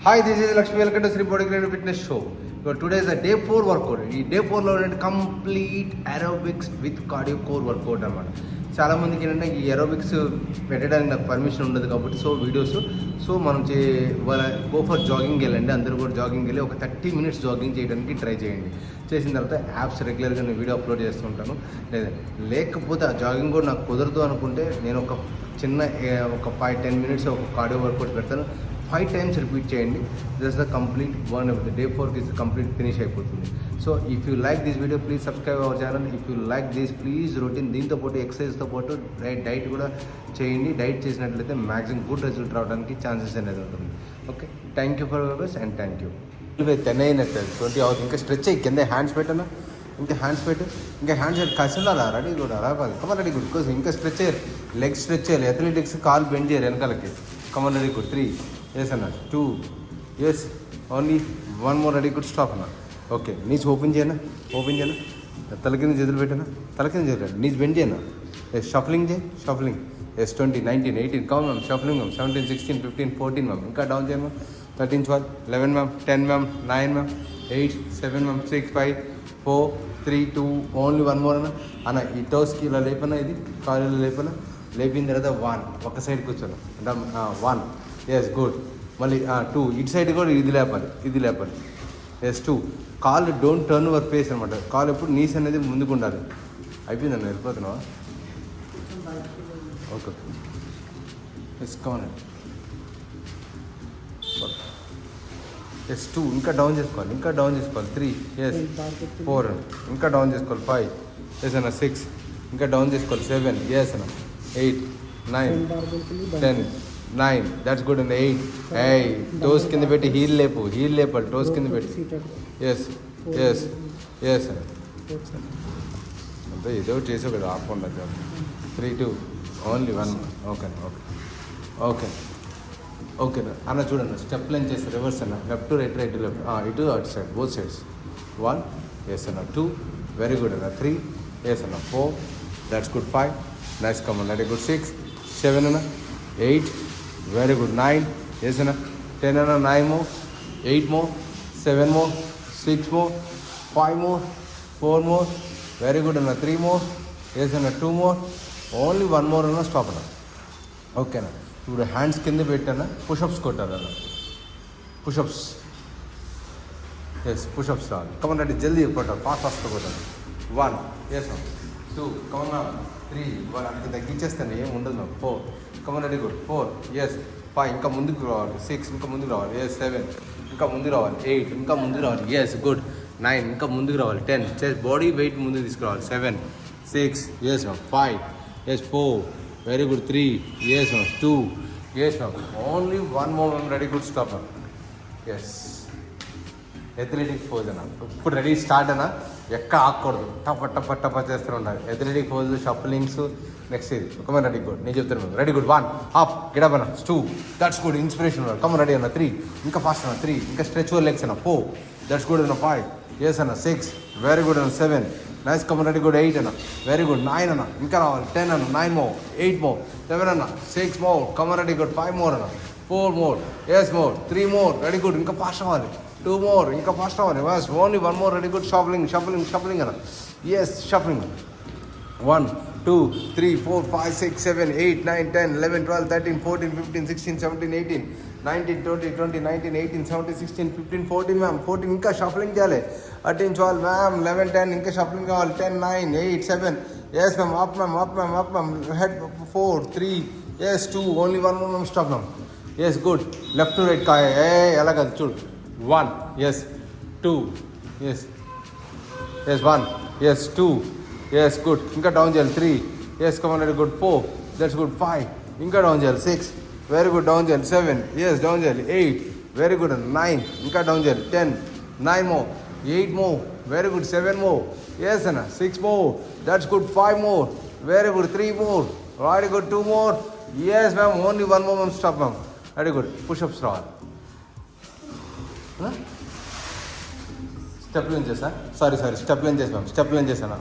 Hi, this is Lakshmi. Welcome to Sri Body Creative Fitness Show. So today is a day 4 workout. ఈ day 4లో complete aerobics with cardio core workout అనమాట. చాలా మందికి ఏంటంటే ఈ aerobics పెట్టడానికి నాకు పర్మిషన్ ఉండదు కాబట్టి వీడియోస్ మనం గో ఫర్ జాగింగ్ వెళ్ళండి. అందరూ కూడా జాగింగ్ వెళ్ళి ఒక 30 minutes జాగింగ్ చేయడానికి ట్రై చేయండి. చేసిన తర్వాత యాప్స్ రెగ్యులర్గా నేను వీడియో అప్లోడ్ చేస్తుంటాను. లేకపోతే ఆ జాగింగ్ కూడా నాకు కుదరదు అనుకుంటే నేను ఒక 5-10 minutes ఒక కార్డియో వర్కౌట్ పెడతాను. 5 times రిపీట్ చేయండి. This the complete one of the day 4 కి కంప్లీట్ ఫినిష్ అయిపోతుంది. So if you like this video please subscribe our channel. If you like this please routine దీంతో పాటు ఎక్సర్సైజ్తో పాటు డైట్ కూడా చేయండి. డైట్ చేసినట్లయితే మ్యాక్సిమం గుడ్ రిజల్ట్ రావడానికి ఛాన్సెస్ అనేది ఉంటుంది. Okay, thank you for verse and thank you. 10 అయినట్టు 20 అవుతుంది. ఇంకా స్ట్రెచ్ అయ్యి కింద హ్యాండ్స్ పెట్టనా, ఇంకా హ్యాండ్స్ పెట్టు, ఇంకా హ్యాండ్స్ పెట్టి కసిలో అలా రెడీ కూడా అలా కాదు. Come on ready good. కోసం ఇంకా స్ట్రెచ్ చేయాలి, లెగ్ స్ట్రెచ్ చేయాలి, అథ్లెటిక్స్ కాల్ బెండ్ చేయాలి వెనకాలకి. Come on ready good. 3 yes అన్న, 2 yes, only 1 more ready good. Stop అన్న. ఓకే, నీస్ ఓపెన్ చేయనా, తల కింద చేతులు పెట్టనా, తల కింద చేతులు నీస్ బెండ్ చేయనా. ఎస్ షఫలింగ్ చేయి, shuffling. Yes 20, 19, 18 come ma'am. Shuffling ma'am. 17, 16, 15, 14 ma'am. ఇంకా డౌన్ చేయండి ma'am. 13, 12, 11 ma'am. 10 ma'am. 9 ma'am. 8, 7 ma'am. 6, 5, 4, 3, 2 only 1 more అన్న. ఈ టోస్కి ఇలా లేపనా, ఇది కాలు లేపనా. లేపిన తర్వాత 1 ఒక సైడ్ కూర్చోను. 1 yes good. మళ్ళీ 2 ఇటు సైడ్ కూడా ఇది లేపాలి. ఎస్ 2 కాలు డోంట్ టర్న్ యువర్ ఫేస్ అనమాట. కాలు ఎప్పుడు నీస్ అనేది ముందుకు ఉండాలి. అయిపోయిందన్న, వెళ్ళిపోతున్నావా? Okay, yes come on. ఎస్ 2 ఇంకా డౌన్ చేసుకోవాలి, 3 ఎస్ 4 ఇంకా డౌన్ చేసుకోవాలి. 5 ఎస్ అన్న. 6 ఇంకా డౌన్ చేసుకోవాలి. 7 ఎస్ అన్న. 8, 9, 10, 9 దట్స్ గుడ్ అండి. 8 టోస్ కింద పెట్టి హీల్ లేపాలి. టోస్ కింద పెట్టి ఎస్ అంతా ఏదో చేసావు కదా, ఆపకుండా. 3, 2 ఓన్లీ 1. ఓకే అన్న. చూడన్న, స్టెప్ లైన్ చేస్తే రివర్స్ అన్న. Left to right, right to left, ఇటు అటు సైడ్, బోత్ సైడ్స్. 1 ఎస్ అన్న. 2 వెరీ గుడ్ అన్న. 3 ఎస్ అన్న. 4 that's good. 5 nice come on, very good. 6, 7 అన్న. 8 వెరీ గుడ్. 9 ఎస్ అన్న. 10 అన్న. 9 more, 8 more, 7 more, 6 more, 5 more, 4 more very good అన్న. 3 more ఎస్ అన్న. 2 more ఓన్లీ 1 more అన్న. స్టాప్ అన్న. ఓకేనా. ఇప్పుడు హ్యాండ్స్ కింద పెట్టాన, పుషప్స్ కొట్టారన్న. పుషప్స్ ఎస్ పుషప్స్ రావాలి. కమన్ రెడీ, జల్దీ కొట్టాలి, ఫాస్ట్గా కొట్టాలి. 1 ఎస్ 2 కమన్. 3 1 అక్కడికి తగ్గించేస్తాను, ఏం ఉండదు. 4 కమన్ రెడీ గుడ్. 4 ఎస్ 5 ఇంకా ముందుకు రావాలి. 6 ఇంకా ముందుకు రావాలి. ఎస్ 7 ఇంకా ముందుకు రావాలి. 8 ఇంకా ముందుకు రావాలి. Yes good. 9 ఇంకా ముందుకు రావాలి. 10 చెస్ట్ బాడీ వెయిట్ ముందుకు తీసుకురావాలి. 7 6 yes 5 yes 4 very good. 3 yes 2 yes only 1 more ready good. Stop yes. Athletic pose అన్న. ఇప్పుడు రెడీ స్టార్ట్ అన్న. ఎక్కడ ఆగకూడదు, టప చేస్తూ ఉండాలి. Athletic pose, షఫలింగ్స్. నెక్స్ట్ ఇది కమన్ రెడీ గుడ్. నేను చెప్తాను రెడీ గుడ్. 1 అప్ గిడప్ అన్న. 2 that's good. Inspiration come on ready అన్న. 3 ఇంకా ఫాస్ట్ అన్న. 3 ఇంకా స్ట్రెచ్ లెగ్స్ అన్న. 4 దట్స్ గుడ్ అన్న. 5 ఎస్ అన్న. 6 వెరీ గుడ్ అన్న. 7 నైస్ కమన్ రెడీ గుడ్. 8 అన్న. Very good. 9 అన్న. ఇంకా రావాలి. 10 అన్న. 9 more, 8 more, 7 అన్న. 6 more come on ready good. 5 more అన్న. 4 more yes more, 3 more ready good. ఇంకా ఫాస్ట్ అవ్వాలి. 2 more ఇంకా ఫాస్ట్ అవ్వాలి. బస్ only 1 more ready good. Shuffling అన్న. Yes shuffling. 1 2 3 4 5 6 7 8 9 10 11 12 13 14 15 16 17 18 19 20 20 19 18 17 16 15 14 మ్యామ్. 14 ఇంకా షఫలింగ్ చేయాలి. 13 12 మ్యామ్. 11 10 ఇంకా షఫలింగ్ కావాలి. 10 9 8 7 yes ma'am. Up ma'am. Head 4 3 yes 2 only 1 more ma'am. Stop ma'am. Yes good. Left to right కాయ ఎలా కాదు చూడు. 1 yes 2 yes 1 yes 2 yes good. ఇంకా డౌన్ చేయాలి. 3 yes come on ready good. 4 that's good. 5 ఇంకా డౌన్ చేయాలి. 6 వెరీ గుడ్. డౌన్ చేయాలి. 7 yes down చేయాలి. 8 వెరీ గుడ్. 9 ఇంకా డౌన్ చేయాలి. 10 9 more, 8 more very good. 7 more yes అన్న. 6 more that's good. 5 more very good. 3 more very good. 2 more yes ma'am. Only 1 more ma'am. Stop ma'am. Very good. Pushups రావాలి. Step line చేసా. Sorry step line చేసాను. Step line చేశాను.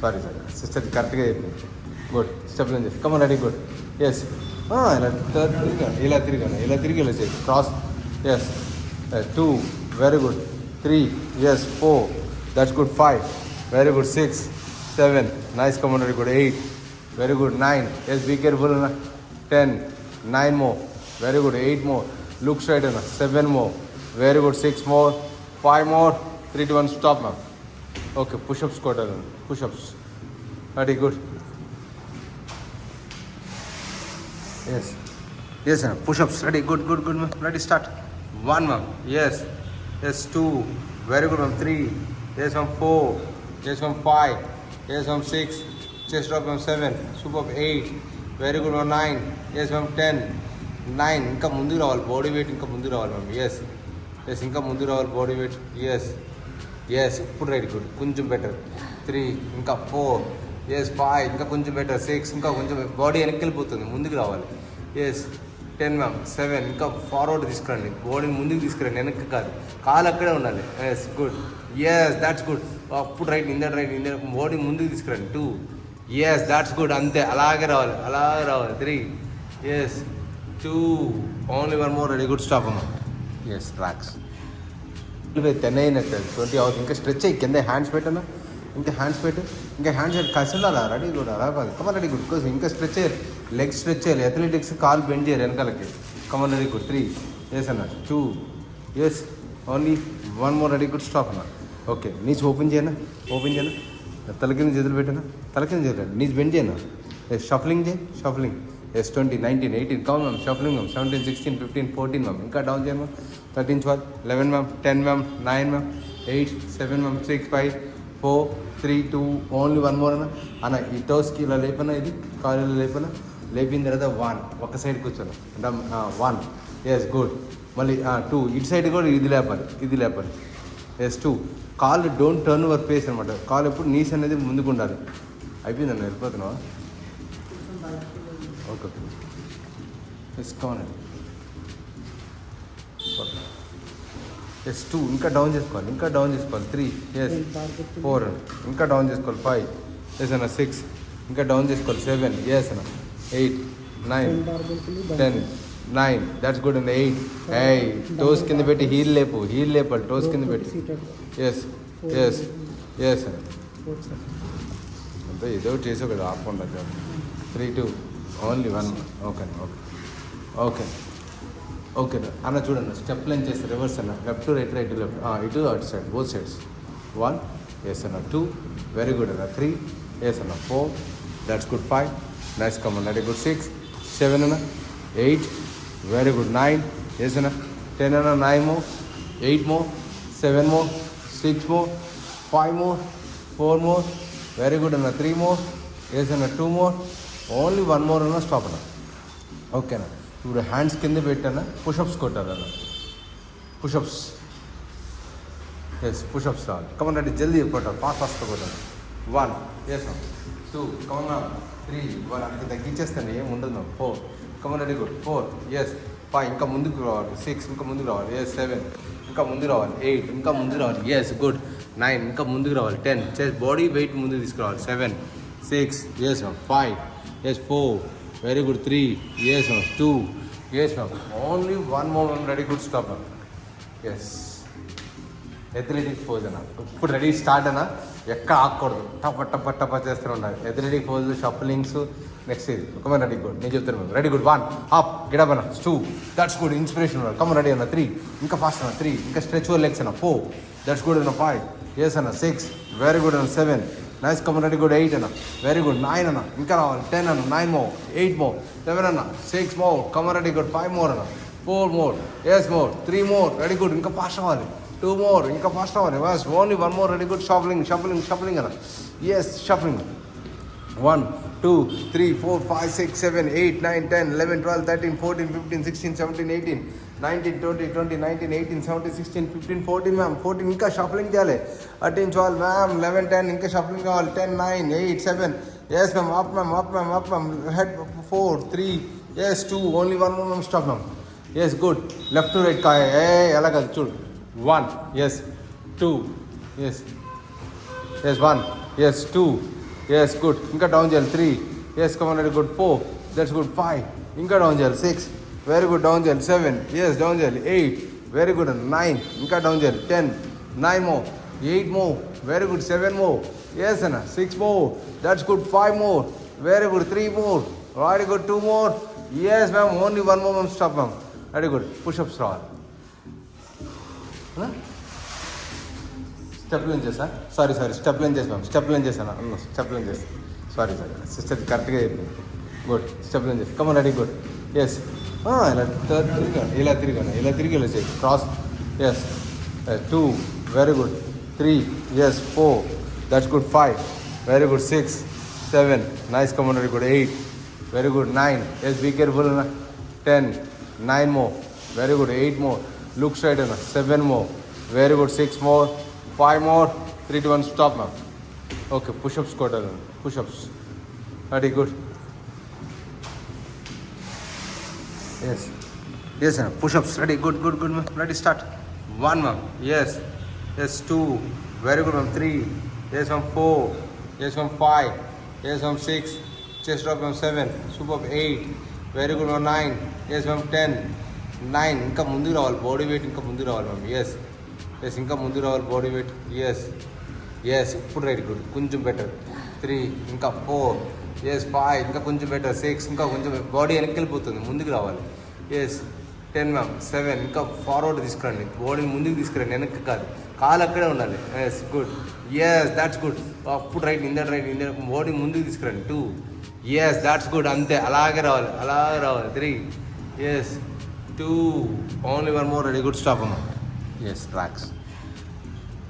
Sorry sister కరెక్ట్గా చెప్పింది. Good. Step line చేసి come on ready good. Yes ఇలా తిరిగాను. ఇలా తిరిగి ఇలా చేయి. Cross yes. 2, very good. 3, yes. 4, that's good. 5, very good. 6, 7, nice, come on, very good. 8, very good. 9, yes, be careful. 10, 9 more, very good. 8 more, look straight. 7 more, very good. 6 more, 5 more, 3 to 1, stop now. Okay, push-ups, push-ups, very good. Yes, yes, sir. Push-ups, ready, good, ma'am. Ready, start. 1, ma'am, yes, 2, very good, ma'am. 3, yes, ma'am. 4, yes, ma'am. 5, yes, ma'am. 6, chest drop, ma'am. 7, superb. 8, very good, ma'am. 9, yes, ma'am. 10, 9, ఇంకా ముందుకు రావాలి, body weight ఇంకా ముందుకు రావాలి, ma'am. Yes ఇంకా ముందుకు రావాలి, body weight. Yes ఇప్పుడు రైట్, గుడ్, కొంచెం బెటర్. 3, ఇంకా 4, ఎస్ 5, ఇంకా కొంచెం బెటర్. 6, ఇంకా కొంచెం బాడీ వెనక్కి వెళ్ళిపోతుంది, ముందుకు రావాలి. Yes 10, ma'am. 7, ఇంకా ఫార్వర్డ్ తీసుకురండి, బాడీని ముందుకు తీసుకురండి, వెనక్కి కాదు, కాలు అక్కడే ఉండాలి. Yes good, yes that's good. అప్పుడు రైట్, ఇందర్ బాడీ ముందుకు తీసుకురండి. 2, ఎస్ దాట్స్ గుడ్, అంతే, అలాగే రావాలి. 3, yes 2, only 1 more, ready, good, stop అమ్మా. Yes relax. 10 అయినట్టు 20 అవుతుంది. ఇంకా స్ట్రెచ్ అయ్యి కింద హ్యాండ్స్ పెట్టనా, ఇంకా హ్యాండ్స్ పెట్టు, ఇంకా హ్యాండ్స్ పెట్టి కసిలాలా, రెడీ గుడ్, అలా కాదు, కమన్ రెడీ గుడ్. కోసం ఇంకా స్ట్రెచ్ చేయాలి, లెగ్ స్ట్రెచ్ చేయాలి, అథ్లెటిక్స్ కాలు బెండ్ చేయాలి వెనకాలకి, కమన్ రెడీ గుడ్. 3, ఎస్ అన్న. 2, yes only 1 more, ready good, stop అన్న. ఓకే, నీస్ ఓపెన్ చేయనా, తల కింద చేతులు పెట్టనా, తల కింద చేతులు, నీస్ బెండ్ చేయనా. Yes shuffling shuffling. Yes 20, 19, 18, come ma'am, shuffling ma'am. 17, 16, 15, 14 ma'am. ఇంకా డౌన్ చేయండి ma'am. 13, 12, 11 ma'am. 10 ma'am. 9 ma'am. 8, 7 ma'am. 6, 5, 4, 3, 2, only 1 more అన్న. ఈ టోస్కి ఇలా లేపనా, ఇది కాలు లేపనా, లేపిన తర్వాత 1 ఒక సైడ్ కూర్చోను అంటే 1, ఎస్ గుడ్. మళ్ళీ 2 ఇటు సైడ్ కూడా ఇది లేపాలి. ఎస్ 2, కాలు డోంట్ టర్న్ యువర్ ఫేస్ అనమాట, కాలు ఎప్పుడు నీస్ అనేది ముందుకు ఉండాలి. అయిపోయిందన్న, వెళ్ళిపోతున్నావా? ఓకే, ఎస్ కావాలి. ఎస్ 2, ఇంకా డౌన్ చేసుకోవాలి. 3, ఎస్ 4, ఇంకా డౌన్ చేసుకోవాలి. 5, ఎస్ అన్న. 6, ఇంకా డౌన్ చేసుకోవాలి. 7, ఎస్ అన్న. 8, 9, 10, 9, దట్స్ గుడ్ అండి. 8, టోస్ కింద పెట్టి హీల్ లేపాలి, టోస్ కింద పెట్టి. ఎస్ అన్న. అంతే ఏదో చేసావు కదా, ఆపకుండా. 3, 2, ఓన్లీ 1. ఓకే అన్న. చూడండి, స్టెప్ లైన్ చేస్తే రివర్స్ అన్న, left to right, right to left, ఇటు అటు సైడ్, బోత్ సైడ్స్. 1, ఎస్ అన్న. 2, వెరీ గుడ్ అన్న. 3, ఎస్ అన్న. 4, దట్స్ గుడ్. 5, నైస్, కమ్ అన్న, వెరీ గుడ్. 6, 7 అన్న. 8, వెరీ గుడ్. 9, ఎస్ అన్న. 10 అన్న. 9 more, 8 more, 7 more, 6 more, 5 more, 4 more, very good అన్న. 3 మోర్, ఎస్ అన్న. 2 మోర్, ఓన్లీ 1 మోర్ అన్న, స్టాప్ అన్న. ఓకేనా? ఇప్పుడు హ్యాండ్స్ కింద పెట్టానా, పుషప్స్ కొట్టాలన్న. పుషప్స్, ఎస్ పుషప్స్ రావాలి. కమన్ రెడీ, జల్దీ కొట్టాలి, ఫాస్ట్గా కొట్టాలి. 1, ఎస్ 2, కమన్ 3, 1, అక్కడికి తగ్గించేస్తాను, ఏం ఉండదు ma'am. 4, come on ready good. 4, yes 5, ఇంకా ముందుకు రావాలి. 6, ఇంకా ముందుకు రావాలి. ఎస్ 7, ఇంకా ముందుకు రావాలి. 8, ఇంకా ముందుకు రావాలి. Yes good. 9, ఇంకా ముందుకు రావాలి. 10, చెస్ట్ బాడీ వెయిట్ ముందుకు తీసుకురావాలి. 7, 6, yes ma'am. 5, yes 4, very good. 3, yes ma'am. 2, yes ma'am. Only 1 more ma'am, ready good, stop ma'am. Yes athletic pose అన్న. ఇప్పుడు రెడీ, స్టార్ట్ అన్న. ఎక్కడ ఆగకూడదు, టప చేస్తూనే ఉండాలి. ఎథ్లెటిక్ పోజ్, షఫలింగ్స్, నెక్స్ట్ ఇది. ఒక రెడీ గుడ్, నేను చెప్తాను మ్యామ్. Ready good. 1, అప్, గిడప్ అన్న. 2, దట్స్ గుడ్, ఇన్స్పిరేషన్ ఉన్నారు. కమ రెడీ అన్న. 3, ఇంకా ఫాస్ట్ అన్న. 3, ఇంకా స్ట్రెచ్ యువర్ లెగ్స్ అన్న. 4, దట్స్ గుడ్ అన్న. 5, ఎస్ అన్న. 6, వెరీ గుడ్ అన్న. 7, నైస్, కమ రెడీ గుడ్. 8 అన్న, వెరీ గుడ్. 9 అన్న, ఇంకా రావాలి. 10 అన్న. 9 మోర్, 8 మోర్, 7 అన్న. 6 more, come on ready good. 5 more అన్న. 4 more, yes more. 3 more, ready good, ఇంకా ఫాస్ట్ అవ్వాలి. 2 మోర్, ఇంకా ఫాస్ట్ అవ్వాలి. బస్, only 1 more, ready good. Shuffling అన్న. Yes shuffling. 1, 2, 3, 4, 5, 6, 7, 8, 9, 10, 11, 12, 13, 14, 15, 16, 17, 18, 19, 20, 19, 18, 17, 16, 15, 14 మ్యామ్. 14, ఇంకా షఫలింగ్ చేయాలి. 13, 12 మ్యామ్. 11, 10, ఇంకా షఫలింగ్ కావాలి. 10, 9, 8, 7, yes ma'am. Up ma'am. Head 4, 3, yes 2, only 1 more ma'am, stop ma'am. Yes good. Left to right కాయ, ఎలా కాదు, చూడు. 1, yes 2, yes 1, yes 2, yes good, ఇంకా డౌన్ చేయాలి. 3, yes come on ready good. 4, that's good. 5, ఇంకా డౌన్ చేయాలి. 6, వెరీ గుడ్, డౌన్ చేయాలి. 7, yes down చేయాలి. 8, వెరీ గుడ్ 9 ఇంకా డౌన్ చేయాలి 10 9 more 8 more very good 7 more yes అన్న 6 more that's good 5 more very good 3 more very good 2 more yes ma'am only 1 more ma'am stop ma'am very good pushups రావాలి step line చేసా sorry step line చేసి ma'am step line చేశాను అన్న step line చేసి sorry sister కరెక్ట్గా చెప్పింది good step line చేసి come on ready good yes ఇలా తిరిగి ఇలా చేయి cross yes 2 very good 3 yes 4 that's good 5 very good 6 7 nice come on ready good 8 very good 9 yes be careful అన్న 10 9 more very good 8 more look straight అన్న 7 more very good 6 more 5 more 3 to 1 stop ma'am okay pushups కొట్టాలి pushups ready good yes ma'am push-ups ready good ma'am ready start 1 ma'am yes 2 very good ma'am 3 yes ma'am 4 yes ma'am 5 yes ma'am 6 chest drop ma'am 7 superb 8 very good ma'am 9 yes ma'am 10 9 ఇంకా ముందుకు రావాలి body weight ఇంకా ముందుకు రావాలి ma'am yes ఇంకా ముందుకు రావాలి body weight yes ఇప్పుడు రైట్ గుడ్ కొంచెం బెటర్ 3 ఇంకా 4 ఎస్ 5 ఇంకా కొంచెం బెటర్ 6 ఇంకా కొంచెం బాడీ వెనక్కి వెళ్ళిపోతుంది ముందుకు రావాలి ఎస్ 10 మ్యామ్ 7 ఇంకా ఫార్వర్డ్ తీసుకురండి బాడీ ముందుకు తీసుకురండి వెనక్కి కాదు కాలు అక్కడే ఉండాలి yes good yes that's good అప్పుడు రైట్ ఇందర్ బాడీ ముందుకు తీసుకురండి 2 ఎస్ దాట్స్ గుడ్ అంతే అలాగే రావాలి 3 yes 2 only 1 more ready good stop అమ్మా ఎస్ రిలాక్స్